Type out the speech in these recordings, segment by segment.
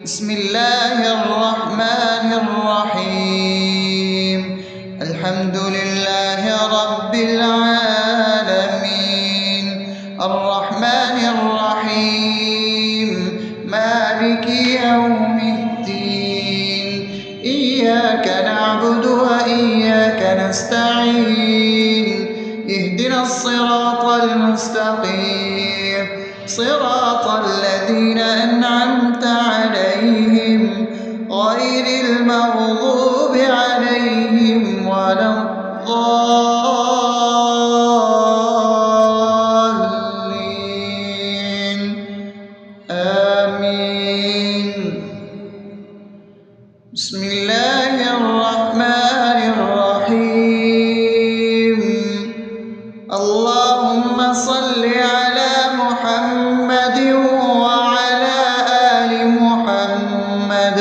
بسم الله الرحمن الرحيم. الحمد لله رب العالمين، الرحمن الرحيم، مالك يوم الدين. إياك نعبد وإياك نستعين، اهدنا الصراط المستقيم، صراط الذين أنعمت عليهم غير المغضوب عليهم ولا الضالين. آمين. بسم الله الرحمن الرحيم. اللهم صل على محمد وعلى آل محمد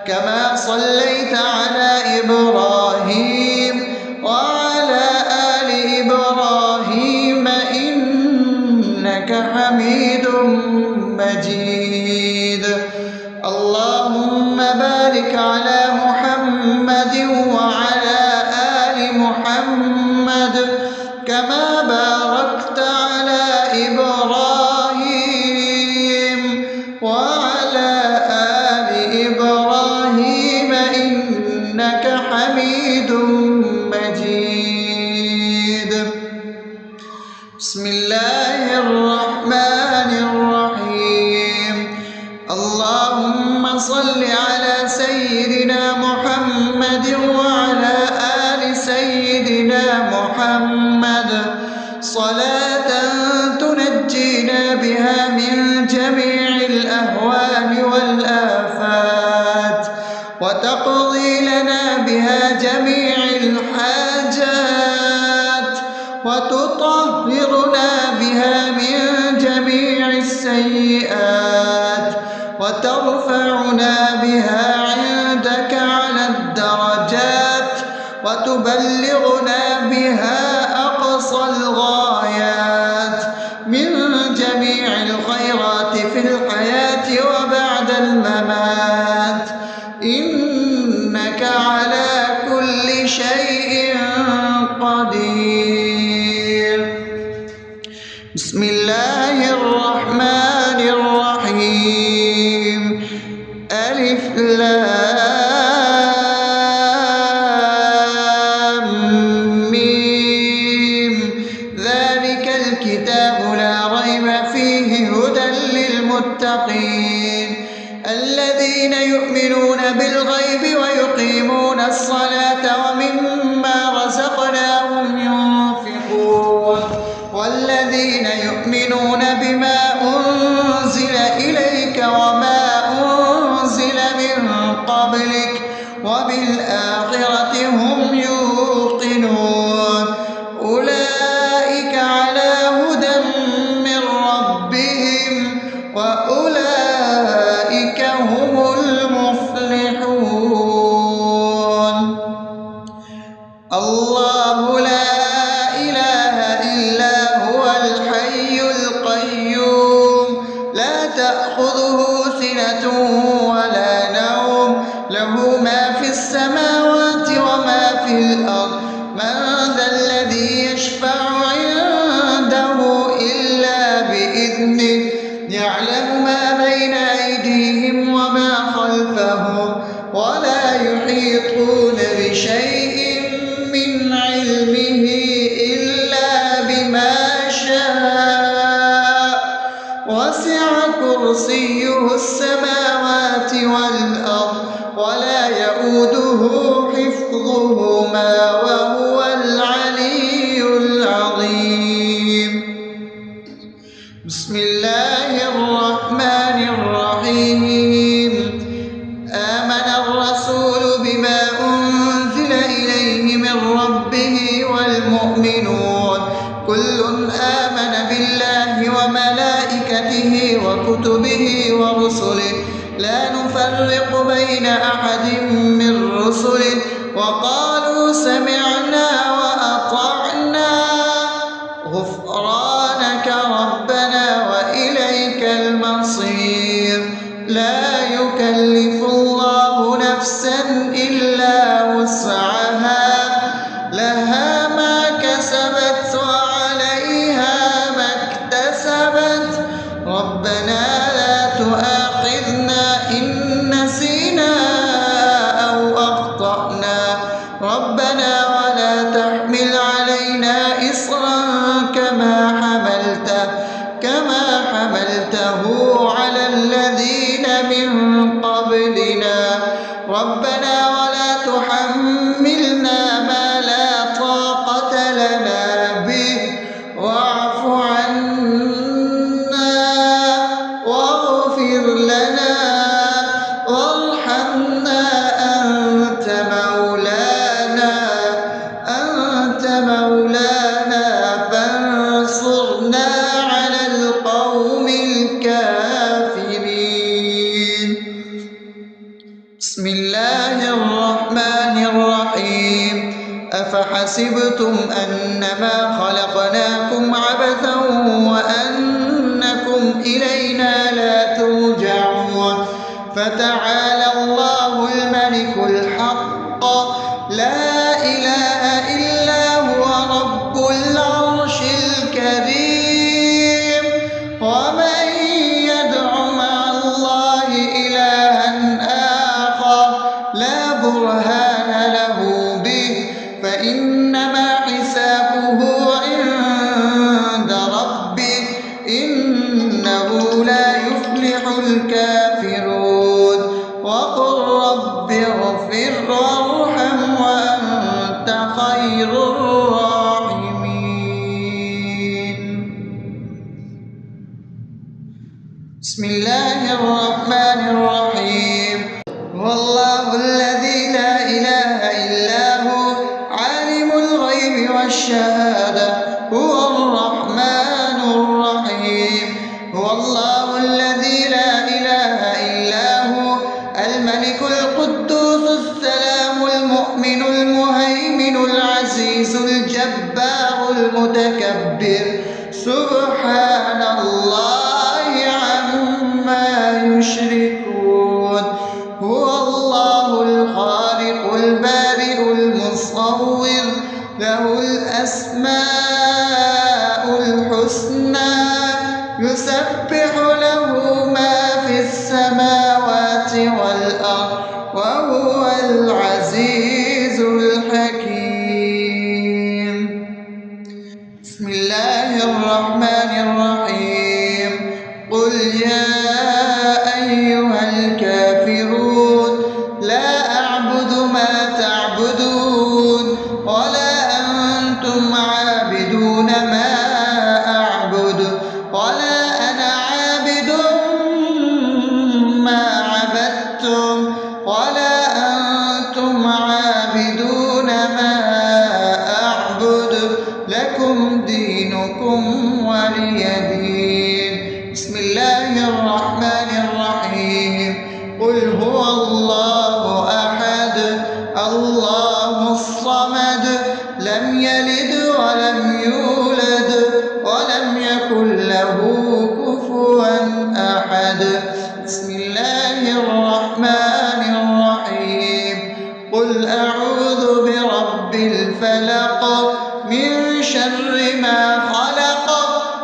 كما صليت على إبراهيم وعلى آل إبراهيم إنك حميد مجيد. اللهم بارك على محمد وعلى آل محمد كما باركت على إبراهيم وعلى آل إبراهيم إنك حميد مجيد. بسم الله الرحمن الرحيم. اللهم صل على سيدنا محمد وعلى آل سيدنا محمد صلاة تنجينا بها من جميع الأهوال والآفات، وتقضي لنا بها جميع الحاجات، وتطهرنا بها من جميع السيئات، وترفعنا بها عندك على الدرجات، وتبلغنا بها أقصى الغايات من جميع الخيرات في الحياة وبعد الممات، إنك على كل شيء قدير. بسم الله الرحمن الرحيم. ألف لام ميم. ذلك الكتاب لا ريب فيه هدى للمتقين الذين يؤمنون بالغيب ويقيمون الصلاة ومما رزقناهم ينفقون والذين يؤمنون بما أنزل إليك وما أنزل من قبلك وبالآخرة هم يوقنون أولئك على هدى من ربهم وأولئك هم المفلحون. الله لا إله إلا هو الحي القيوم لا تأخذه سنة ولا نوم له ما في السماوات وما في الأرض. من ذا الذي يشفع عنده إلا بإذنه يعلم ما بين أيديهم وما خلفهم ولا يحيطون بشيء من علمه إلا بما شاء وسع كرسيه السماوات والأرض ولا يؤوده حفظهما وهو العلي العظيم. بسم الله الرحمن الرحيم. آمن الرسول بما أنزل إليه من ربه والمؤمنون كل آمن بالله وملائكته وكتبه ورسله لا نفرق بين أحد من رسله وقالوا سمعنا وأطعنا غفرانك ربنا وإليك المصير. لا يكلف يكلف الله نفسا إلا وسعها لها ما كسبت وعليها ما اكتسبت ربنا لا تؤاخذنا إن نسينا أو أخطأنا ربنا ولا تحمل علينا إصرا كما حملته على الذين من قبلنا ربنا ولا تحملنا ما لا طاقة لنا به واعف عنا واغفر لنا وارحمنا أنت مولانا فانصرنا على القوم الكافرين. بسم الله الرحمن الرحيم أفحسبتم أنما خلقناكم عبثا وأنكم إلينا لا ترجعون فتعالى الله الملك الحق لا إله إلا هو رب العرش الكريم ومن يدع مع الله إلها آخر لا برهان له به فإنما حسابه عند ربه إنه لا يفلح الكافرون وقل رب اغفر وارحم وأنت خير الراحمين. بسم الله الرحمن الرحيم هو الله الذي لا إله إلا هو عالم الغيب والشهادة هو الرحمن الرحيم هو الله الذي لا إله إلا هو الملك القدوس السلام المؤمن المهيمن العزيز الجبار المتكبر سبحان الله عما يشركون هو الله الخالق البارئ المصور له الأسماء الحسنى يسبح له ما في السماوات والأرض وهو العزيز الحكيم. بسم الله الرحمن الرحيم قل يا أيها الكافرون لا أعبد ما تعبدون ولا أنتم عابدون ما أعبد ولا أنا عابد ما عبدتم ولا أنتم عابدون ما أعبد لكم دينكم ولي دين. بسم الله الرحمن الرحيم قل هو الله أحد الله الصمد لم يلد ولم يولد ولم يكن له كفوا أحد. بسم الله الرحمن الرحيم قل أعوذ برب الفلق من شر ما خلق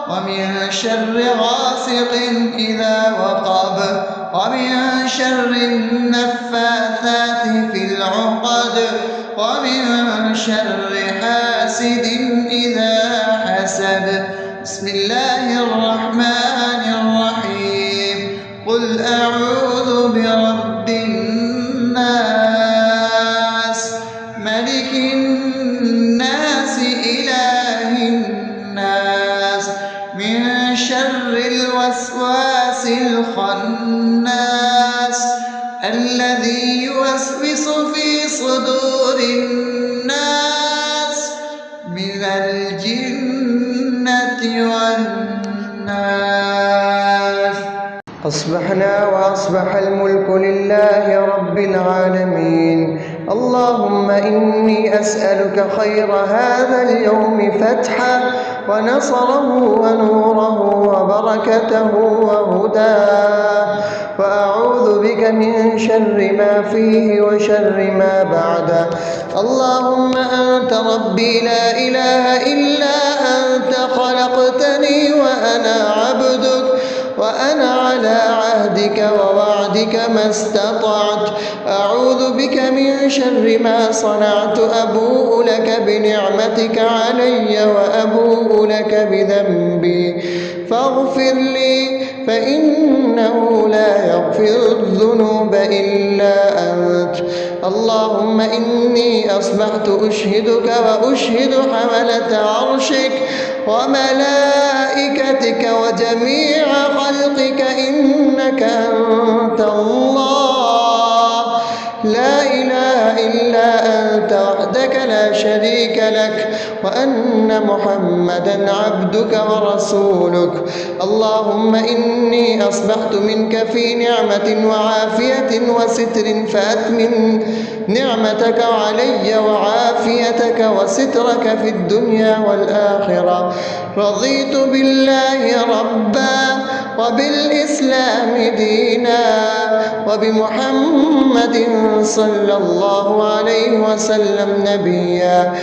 ومن شر غاسق إذا وقب ومن شر النفاثات في العقد ومن شر حاسد إذا حسد. بسم الله الرحمن الرحيم قل أعوذ برب الناس ملك الناس إله الناس من شر الوسواس الخناس الذي يوسوس في صدور الناس من الجنة والناس. أصبحنا وأصبح الملك لله رب العالمين. اللهم إني أسألك خير هذا اليوم فتحه ونصره ونوره وبركته وهداه، وأعوذ بك من شر ما فيه وشر ما بعده. اللهم أنت ربي لا إله إلا أنت، خلقتني وأنا عبدك، وأنا على عهدك ووعدك ما استطعت. أعوذ بك من شر ما صنعت، أبوء لك بنعمتك علي وأبوء لك بذنبي، فاغفر لي فإنه لا يغفر الذنوب إلا أنت. اللهم إني أصبحت أشهدك وأشهد حملة عرشك وملائكتك وجميع خلقك إنك أنت الله، لا إله إلا أنت وحدك لا شريك لك، وأن محمدا عبدك ورسولك. اللهم إني أصبحت منك في نعمة وعافية وستر، فأتمم نعمتك علي وعافيتك وسترك في الدنيا والآخرة. رضيت بالله ربا وبالإسلام دينا وبمحمد صلى الله عليه وسلم نبيا.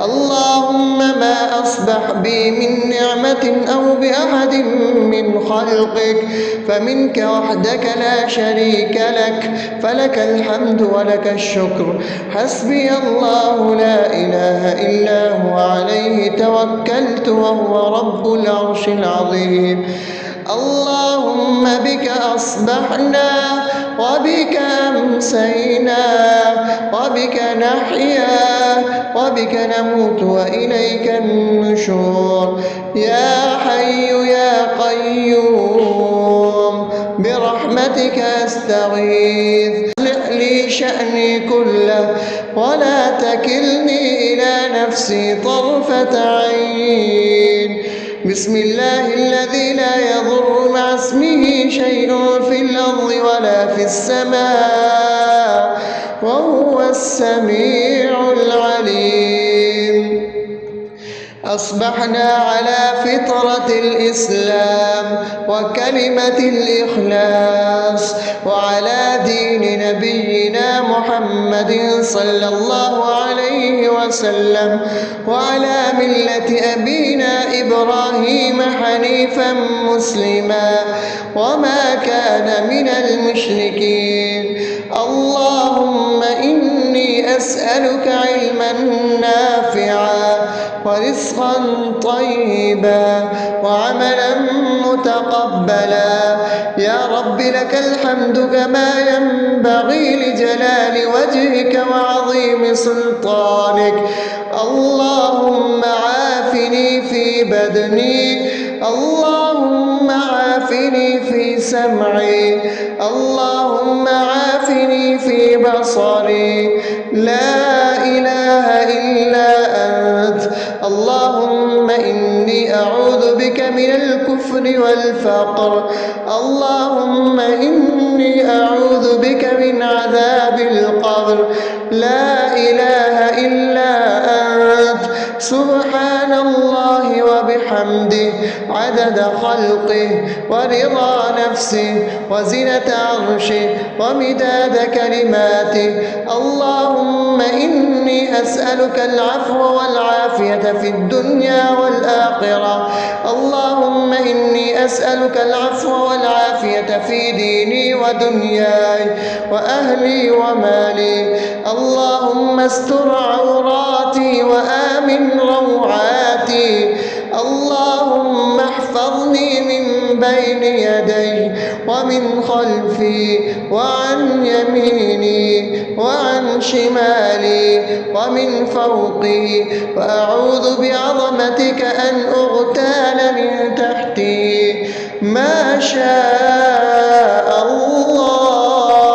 اللهم ما أصبح بي من نعمة أو بأحد من خلقك فمنك وحدك لا شريك لك، فلك الحمد ولك الشكر. حسبي الله لا إله إلا هو، عليه توكلت وهو رب العرش العظيم. اللهم بك أصبحنا وبك أمسينا وبك نحيا وبك نموت وإليك النشور. يا حي يا قيوم برحمتك أستغيث، أصلح لي شأني كله ولا تكلني إلى نفسي طرفة عين. بسم الله الذي لا يضر مع اسمه شيء في الأرض ولا في السماء وهو السميع العليم. أصبحنا على فطرة الإسلام وكلمة الإخلاص وعلى دين نبينا محمد صلى الله عليه وسلم وعلى ملة أبينا إبراهيم حنيفا مسلما وما كان من المشركين. اللهم إني أسألك علما نافعا ورزقا طيبا وعملا متقبلا. يا رب لك الحمد كما ينبغي لجلال وجهك وعظيم سلطانك. اللهم عافني في بدني، اللهم عافني في سمعي، اللهم عافني في بصري. لا إله إلا أنت. اللهم إني أعوذ بك من الكفر والفقر. اللهم إني أعوذ بك من عذاب القبر. لا إله إلا أنت. سبحان الله وبحمده عدد خلقه ورضا نفسه وزنة عرشه ومداد كلماته. اللهم إني أسألك العفو والعافية في الدنيا والآخرة. اللهم إني أسألك العفو والعافية في ديني ودنياي وأهلي ومالي. اللهم استر عوراتي وآمن روعاتي. اللهم احفظني من بين يدي ومن خلفي وعن يميني وعن شمالي ومن فوقي، وأعوذ بعظمتك أن أغتال من تحتي. ما شاء الله،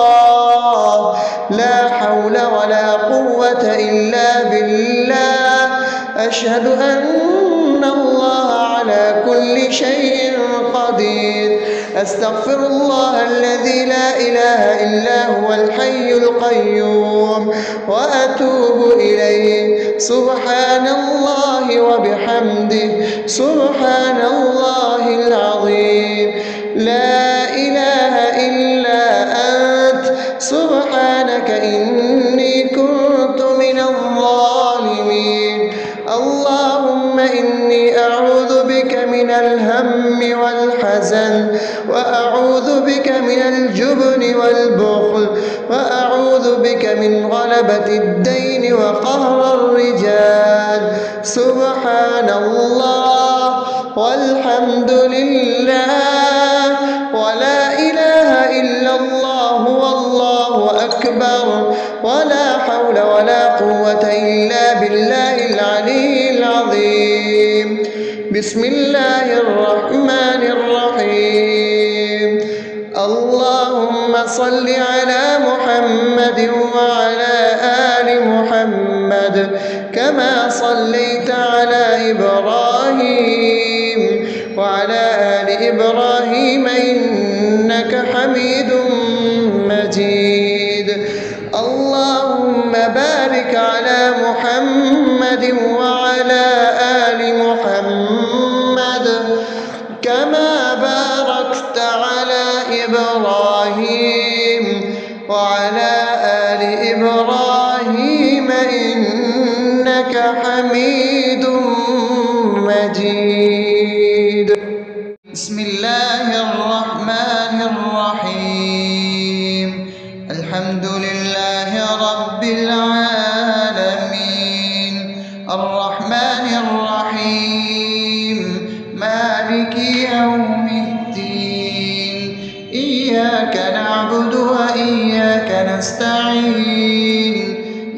لا حول ولا قوة إلا بالله. أشهد أن الله على كل شيء قدير. أستغفر الله الذي لا إله إلا هو الحي القيوم وأتوب إليه. سبحان الله وبحمده سبحان الله العظيم. لا إله إلا أنت سبحانك إني كنت من الظالمين. اللهم إني أعوذ بك من الهم والحزن، وأعوذ بك من الجبن والبخل، وأعوذ بك من غلبة الدين وقهر الرجال. سبحان الله والحمد لله ولا إله إلا الله والله أكبر ولا حول ولا قوة إلا بالله العلي العظيم. بسم الله الرحمن الرحيم. اللهم صل على محمد وعلى آل محمد كما صليت على إبراهيم وعلى آل إبراهيم إنك حميد مجيد. اللهم بارك على محمد وعلى آل محمد كما باركت على إبراهيم وعلى آل إبراهيم إنك حميد مجيد. بسم الله الرحمن الرحيم. الحمد لله رب العالمين الرحمن الرحيم مالك يوم الدين. إياك نعبد وإياك نستعين.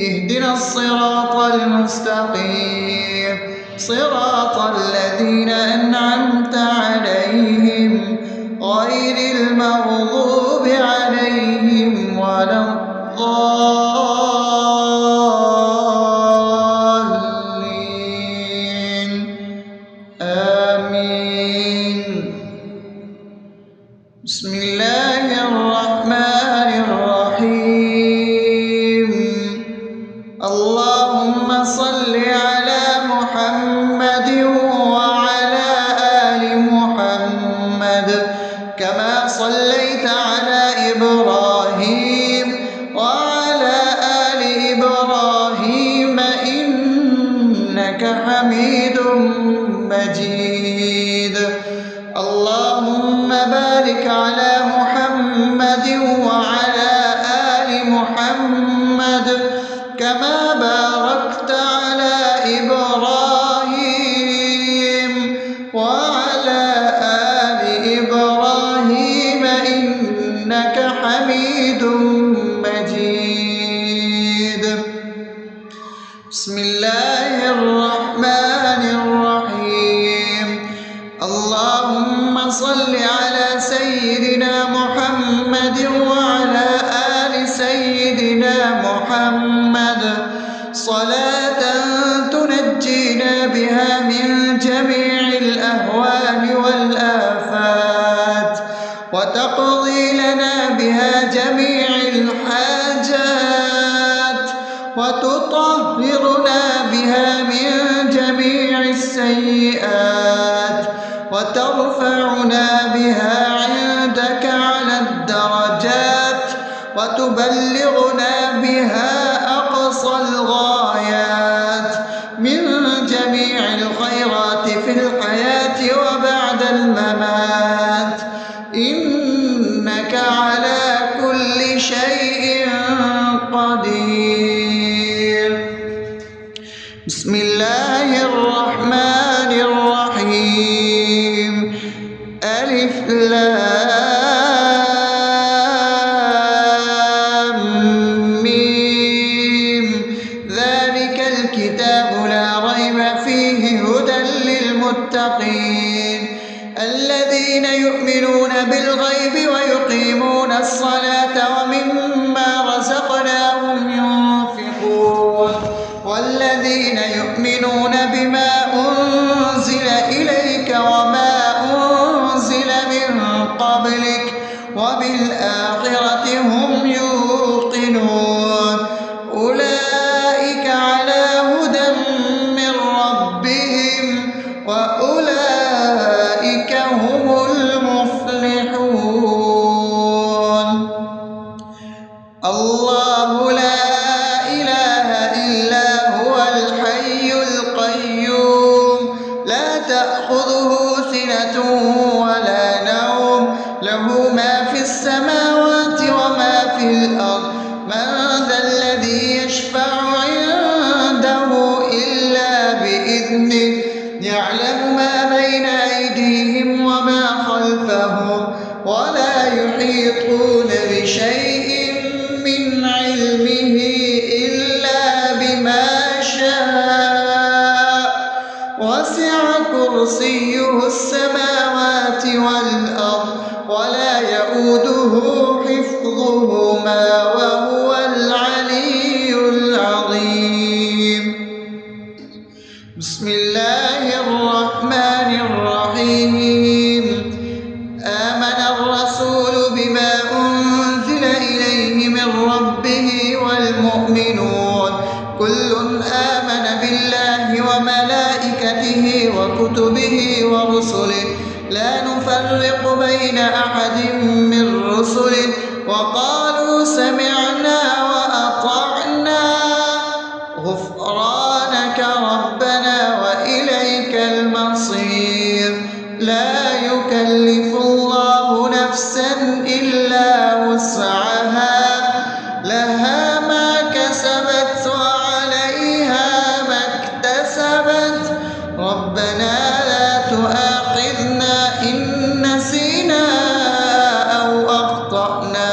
اهدنا الصراط المستقيم صراط الذين أنعمت عليهم غير المغضوب عليهم ولا الضالين. آمين. بسم الله الرحمن الرحيم. اللهم صل على محمد وعلى آل محمد كما صليت على إبراهيم وعلى آل إبراهيم إنك حميد مجيد. اللهم بارك على محمد وعلى آل محمد كما باركت على إبراهيم وعلى آل إبراهيم إنك حميد مجيد. بسم الله الرحمن الرحيم. اللهم صل على سيدنا محمد وعلى آل سيدنا محمد صلاة تنجينا بها من جميع الأهوال والآفات وتقضي لنا بها جميع الحاجات وتطهرنا بها من جميع السيئات وترفعنا بها عندك على الدرجات وتبلغنا بها أقصى الغايات من جميع الخيرات في الحياة وبعد الممات إنك على كل شيء قدير. بسم الله الرحمن الرحيم. ألف لام ميم. ذلك الكتاب لا ريب فيه هدى للمتقين الذين يؤمنون بالغيب ويقيمون الصلاة ومما رزقناهم الله لا إله إلا هو الحي القيوم لا تأخذه سنة ولا نوم له ما في السماوات وما في الأرض من ذا الذي يشفع عنده إلا بإذنه يعلم ما بين أيديهم وما خلفهم ولا يحيطون بشيء من علمه إلا بما شاء وسع كرسيه السماوات والأرض ولا يئوده حفظهما وهو العلي العظيم بسم الله الرحمن الرحيم آمن الرسول بما أنزل إليه من ربه والمؤمنون كل آمن بالله وملائكته وكتبه ورسله لا نفرق بين أحد من رسله وقالوا سمعنا وأطعنا غفرانك ربنا وإليك المصير لا يكلف الله نفسا إلا وسعها لها ما كسبت وعليها ما اكتسبت ربنا لا تؤاخذنا إن نسينا أو أخطأنا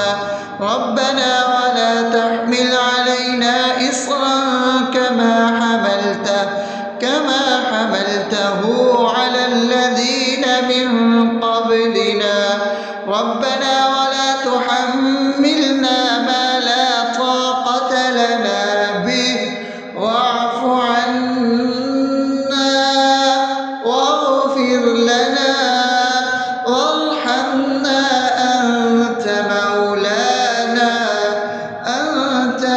ربنا ولا تحمل علينا إصرا كما حملته على الذين من قبلنا ربنا ولا تحملنا ما لا طاقة لنا به واعف عنا واغفر لنا وارحمنا أنت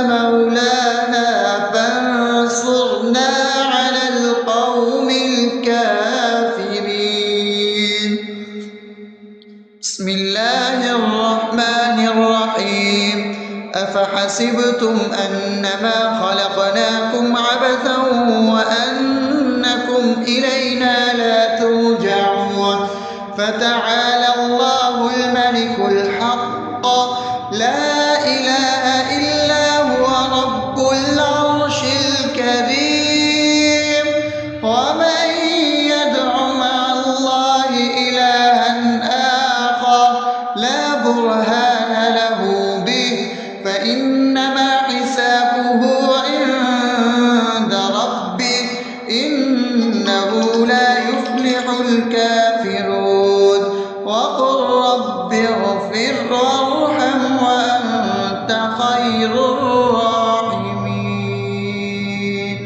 مولانا فانصرنا على القوم الكافرين بسم الله الرحمن الرحيم أفحسبتم أنما خلقناكم عبثا وأنكم إلينا لا ترجعون فتعالى الله الملك الحق لا إله إلا هو رب العرش الكريم ومن يدع مع الله إلها آخر لا برهان له به فإنما حسابه عند ربه إنه لا يفلح الكافرون وقل رب اغفر وارحم وأنت خير الراحمين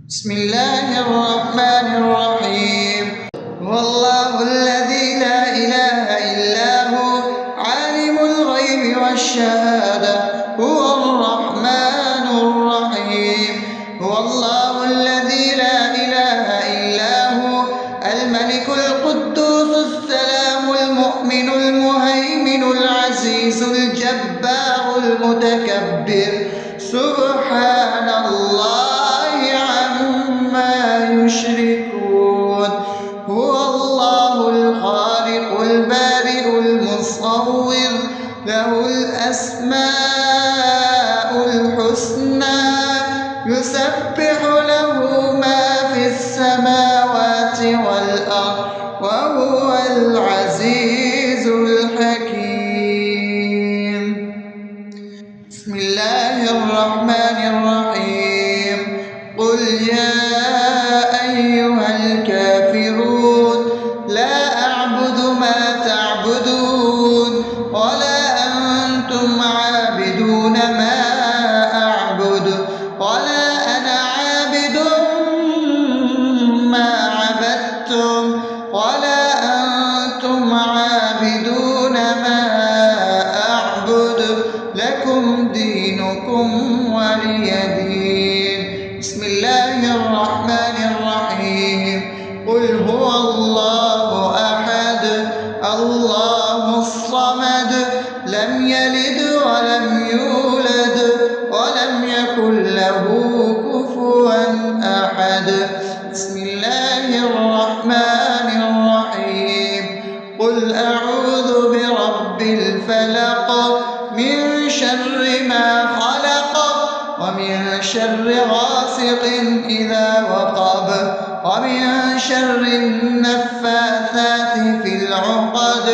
بسم الله الرحمن الرحيم هو الله الذي لا إله إلا هو عالم الغيب والشهادة هو الرحمن الرحيم هو الله الذي لا إله إلا هو الملك القدوس السلام المؤمن المهيمن العزيز الجبار المتكبر سبحان الله عما يشركون هو الله الخالق البارئ المصور له الأسماء الحسنى يسبح له ما في السماوات والأرض وهو العزيز الحكيم بسم الله الرحمن الرحيم قل يا أيها الكافرون لا أعبد ما تعبدون ولا أنتم عابدون ما أعبد ولا أنا عابد ما عبدتم ولا أنتم عابدون ما أعبد لكم دينكم ولي دين بسم الله الرحمن الرحيم قل هو الله أحد الله الصمد لم يلد ولم يولد ولم يكن له كفوا أحد. بسم الله الرحمن الرحيم. قل أعوذ برب الفلق من شر ما خلق ومن شر غاسق إذا وقب ومن شر النفاثات في العقد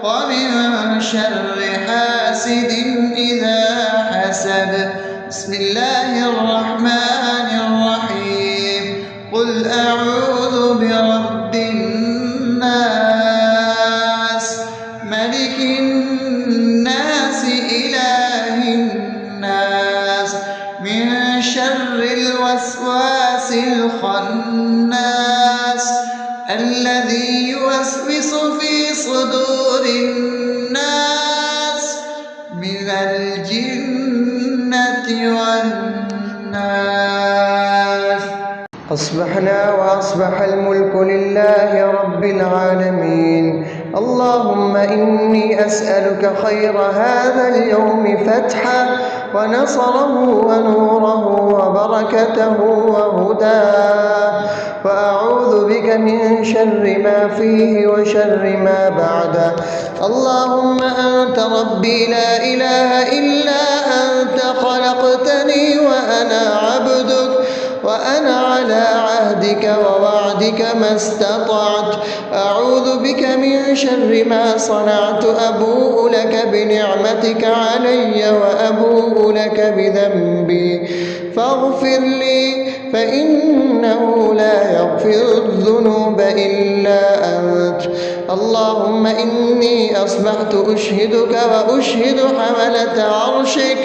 ومن شر حاسد إذا حسد. بسم الله الرحمن الرحيم. قل أعوذ برب الناس ملك الناس إله الناس من شر الوسواس الخناس الذي يوسوس في صدور الناس من الجنة والناس. أصبحنا وأصبح الملك لله رب العالمين. اللهم إني أسألك خير هذا اليوم فتحه ونصره ونوره وبركته وهداه، وأعوذ بك من شر ما فيه وشر ما بعده. اللهم أنت ربي لا إله إلا أنت، خلقتني وأنا عبدك وأنا على عهدك ووعدك ما استطعت. أعوذ بك من شر ما صنعت. أبوء لك بنعمتك علي وأبوء لك بذنبي فاغفر لي، فإنه لا يغفر الذنوب إلا أنت. اللهم إني أصبحت أشهدك وأشهد حملة عرشك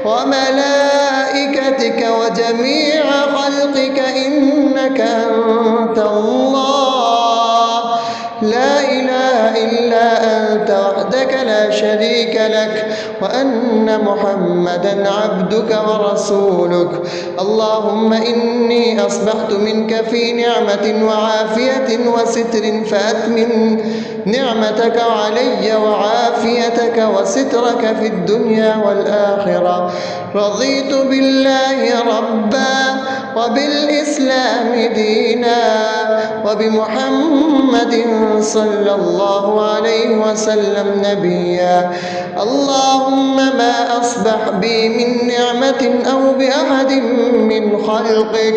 وملائكتك وجميع خلقك إنك أنت الله لا إله إلا أنت وحدك لا شريك لك، وأن محمدا عبدك ورسولك. اللهم إني أصبحت منك في نعمة وعافية وستر، فأتمم نعمتك علي وعافيتك وسترك في الدنيا والآخرة. رضيت بالله ربا وبالإسلام دينا وبمحمد صلى الله عليه وسلم نبيا. اللهم ما أصبح بي من نعمة أو بأحد من خلقك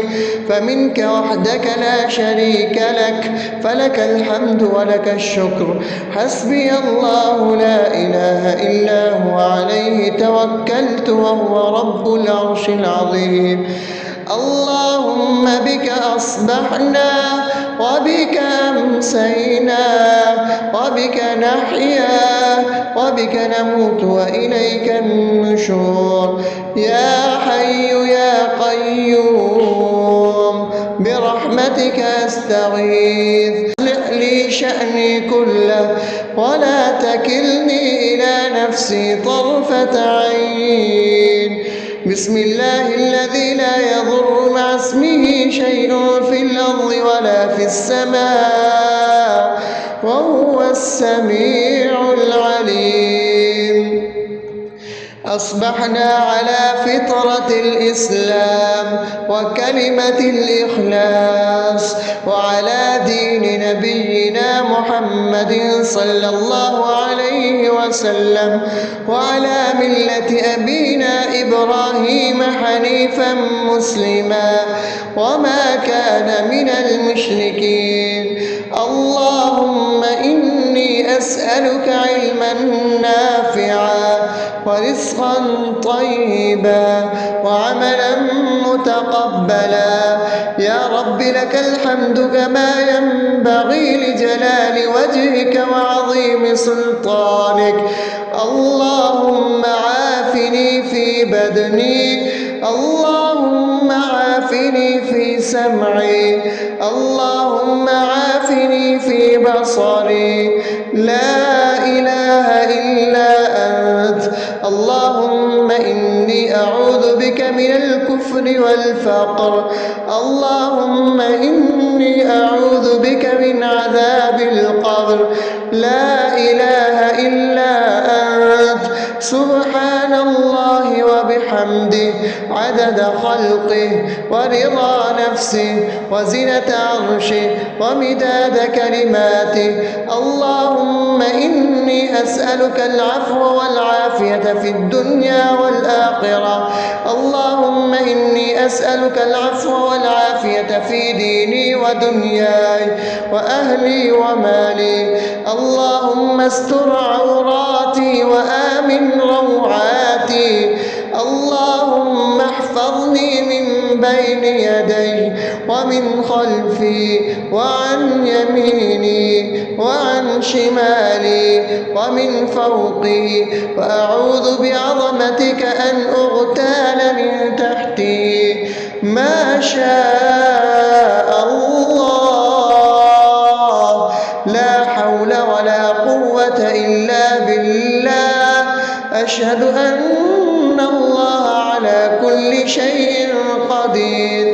فمنك وحدك لا شريك لك، فلك الحمد ولك الشكر. حسبي الله لا إله إلا هو عليه توكلت وهو رب العرش العظيم. اللهم بك أصبحنا وبك أمسينا وبك نحيا وبك نموت وإليك النشور. يا حي يا قيوم برحمتك أستغيث، أصلح لي شأني كله ولا تكلني إلى نفسي طرفة عين. بسم الله الذي لا يضر مع اسمه شيء في الأرض ولا في السماء وهو السميع العليم. أصبحنا على فطرة الإسلام وكلمة الإخلاص وعلى دين نبينا محمد صلى الله عليه وسلم وعلى ملة أبينا إبراهيم حنيفا مسلما وما كان من المشركين. اللهم إني أسألك علما نافعا ورزقا طيبا وعملا متقبلا. يا رب لك الحمد كما ينبغي لجلال وجهك وعظيم سلطانك. اللهم عافني في بدني، اللهم عافني في سمعي، اللهم عافني في بصري. لا إله إلا أنت. اللهم إني أعوذ بك من الكفر والفقر. اللهم إني أعوذ بك من عذاب القبر. لا إله إلا أنت. سبحان الله وبحمده عدد خلقه ورضا نفسه وزنة عرشه ومداد كلماته. اللهم إني أسألك العفو والعافية في الدنيا والآخرة. اللهم إني أسألك العفو والعافية في ديني ودنياي وأهلي ومالي. اللهم استر عوراتي وآمن روعاتي. اللهم احفظني من بين يدي ومن خلفي وعن يميني وعن شمالي ومن فوقي، وأعوذ بعظمتك أن أغتال من تحتي. ما شاء الله، لا حول ولا قوة إلا بالله. أشهد أن الله على كل شيء قدير.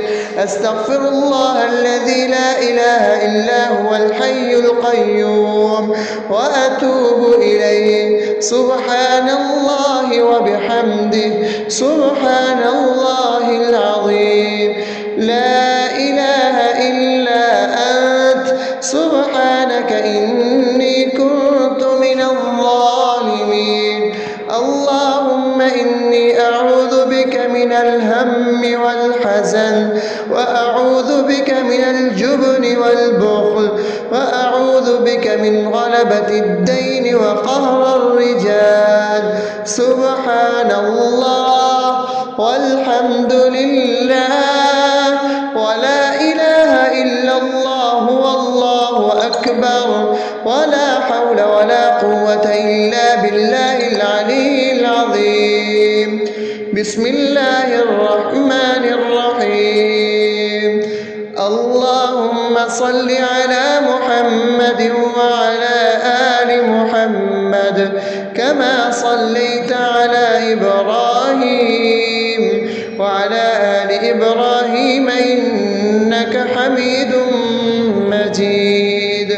أستغفر الله الذي لا إله إلا هو الحي القيوم وأتوب إليه. سبحان الله وبحمده سبحان الله العظيم. لا إله إلا أنت سبحانك إني كنت من الظالمين. اللهم إني أعوذ بك من الهم والحزن، وأعوذ بك من الجبن والبخل، وأعوذ بك من غلبة الدين وقهر الرجال. سبحان الله والحمد لله ولا إله إلا الله والله أكبر، ولا حول ولا قوة إلا بالله العلي العظيم. بسم الله الرحمن الرحيم. اللهم صل على محمد وعلى آل محمد كما صليت على إبراهيم وعلى آل إبراهيم إنك حميد مجيد.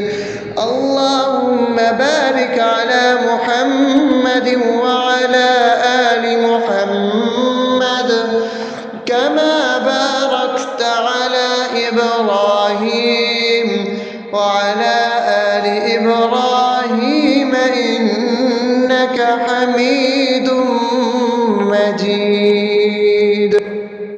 اللهم بارك على محمد وعلى آل محمد كما باركت على إبراهيم وعلى آل إبراهيم إنك حميد مجيد.